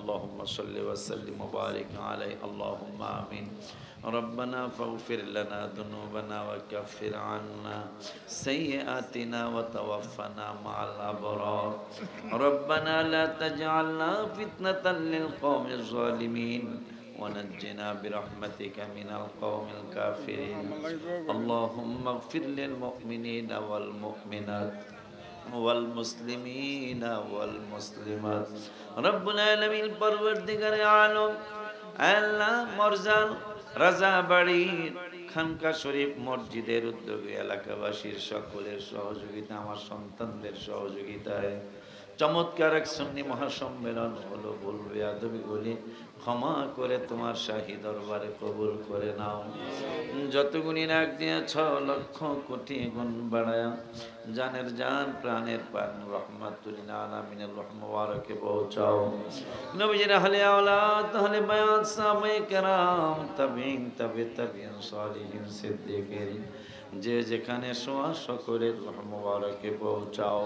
اللهم صل وسلم وبارك عليه اللهم آمين ربنا فاغفر لنا ذنوبنا وكفر عنا سيئاتنا وتوفنا مع الأبرار ربنا لا تجعلنا فتنة للقوم الظالمين ونجنا برحمتك من القوم الكافرين اللهم اغفر للمؤمنين والمؤمنات والمسلمين والمسلمات رب العالمين परवरदिगार आलम আল্লাহ মরজান রাজাবাড়ি খানকা শরীফ মসজিদের উদ্যোগে এলাকাবাসীর সকলের সহযোগিতা আমার সন্তানদের সহযোগিতায় চমৎকার এক সুন্নি মহাসম্মেলন হলো বলবে আদবিগুলি ক্ষমা করে তোমার শাহী দরবারে কবুল করে নাও যতগুনি রাগ দিয়েছ লক্ষ কোটি গুণ বাড়ায়া জানের জান প্রাণের প্রাণ রহমাতুল আলামিনের রহমতকে পৌঁছাও নবীজির আহলে আওলাদ আহলে বায়াত সাহাবায়ে কেরাম তাবিঈন তাবিঈন সালিহিন সিদ্দিকিন যে যেখানে শোয়া সকলের রহমতকে পৌঁছাও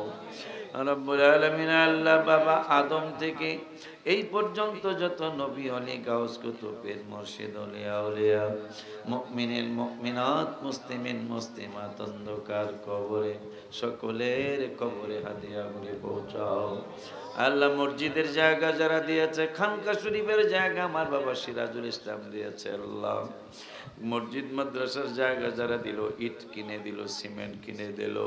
রব্বুল আলামিন আল্লাহ বাবা আদম থেকে এই পর্যন্ত যত নবী ওলি গাউস কুতুবের মুর্শিদ আউলিয়া আউলিয়া মুমিনিন মুমিনাত মুসলিমিন মুসলিমাত অন্ধকার কবরে সকলের কবরে হাদিয়াগুলি পৌঁছাও আল্লাহ মসজিদের জায়গা যারা দিয়েছে খানকা শরীফের জায়গা আমার বাবা সিরাজুল ইসলাম দিয়েছে আল্লাহ মসজিদ মাদ্রাসার জায়গা যারা দিল ইট কিনে দিল সিমেন্ট কিনে দিল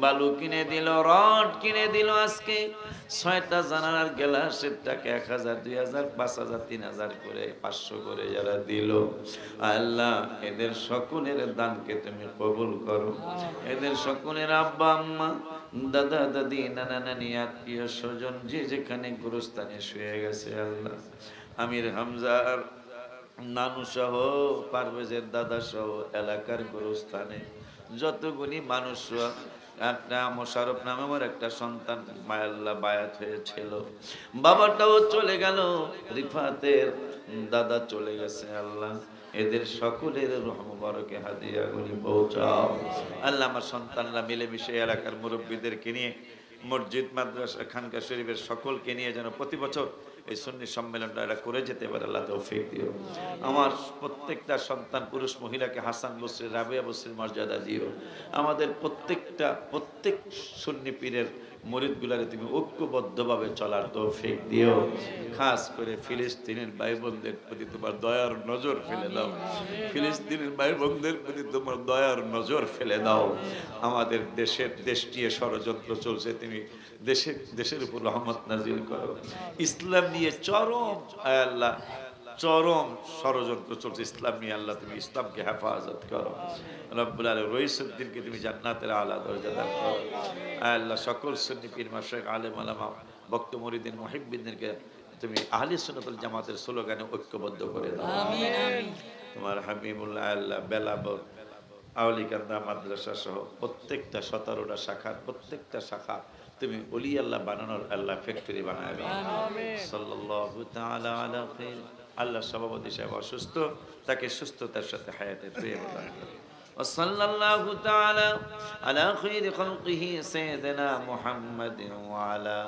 বালু কিনে দিল রড কিনে দিল আজকে 6টা জানালার গ্লাসের টাকা 1000 2000 5000 3000 করে 500 করে যারা দিল আল্লাহ এদের সকলের দানকে তুমি কবুল করো এদের সকলের আব্বা আম্মা দাদা দাদি নানা নানি আত্মীয় স্বজন যে যেখানে গুরুস্থানে শুয়ে গেছে আল্লাহ আমির হামজার নানু সহ পারভেজের দাদা সহ এলাকার গুরুস্থানে যতগুলি মানুষ একটা মোশারফ নামে আমার একটা সন্তান মায়াল্লাহ বায়াত হয়েছিল বাবাটাও চলে গেল রিফাতের দাদা চলে গেছে আল্লাহ এদের সকলের রহমতকে হাদিয়াগুলি পৌঁছাও আল্লাহ আমার সন্তানরা মিলেমিশে এলাকার মুরব্বীদেরকে নিয়ে মসজিদ মাদ্রাসা খানকা শরীফের সকলকে নিয়ে যেন প্রতি বছর এই সুন্নি সম্মেলনটা এরা করে যেতে পারে আল্লাহ তৌফিক দিও আমার প্রত্যেকটা সন্তান পুরুষ মহিলাকে হাসান বসরি রাবিয়া বসরির মর্যাদা দিও আমাদের প্রত্যেক সুন্নি পীরের মুরিদগুলারে তুমি ঐক্যবদ্ধভাবে চলার তৌফিক দিও খাস করে ফিলিস্তিনের ভাই বোনদের প্রতি তোমার দয়ার নজর ফেলে দাও ফিলিস্তিনের ভাই বোনদের প্রতি তোমার দয়ার নজর ফেলে দাও আমাদের দেশ নিয়ে ষড়যন্ত্র চলছে তুমি দেশের উপর রহমত নাজিল করো ইসলাম নিয়ে চরম ষড়যন্ত্র চলছে ইসলাম নিয়ে আল্লাহ তুমি ইসলামকে হেফাজত করো রব্বুল আলামিন রইসুদ্দিনকে তুমি জান্নাতের আলা দরজা দান করো আল্লাহ সকল সুন্নি পীর মাশায়েখ আলেম ওলামা ভক্ত মুরিদিন মুহিব্বিনদেরকে তুমি আহলে সুন্নাতুল জামাতের স্লোগানে ঐক্যবদ্ধ করে দাও আমিন আমিন তোমার হাবিবুল্লাহ আল্লাহ বেলাবত আউলিকান্দা মাদ্রাসা সহ প্রত্যেকটা 17টা শাখার প্রত্যেকটা শাখা তুমি ওলি আল্লাহ বানানোর আল্লাহ ফ্যাক্টরি বানাবে আমিন সাল্লাল্লাহু তাআলা আলা খাইর আল্লাহ সভাপতি সাহেব অসুস্থ তাকে সুস্থতার সাথে হায়াতের প্রেম দান করুন وصلى الله تعالى على خير خلقه سيدنا محمد وعلى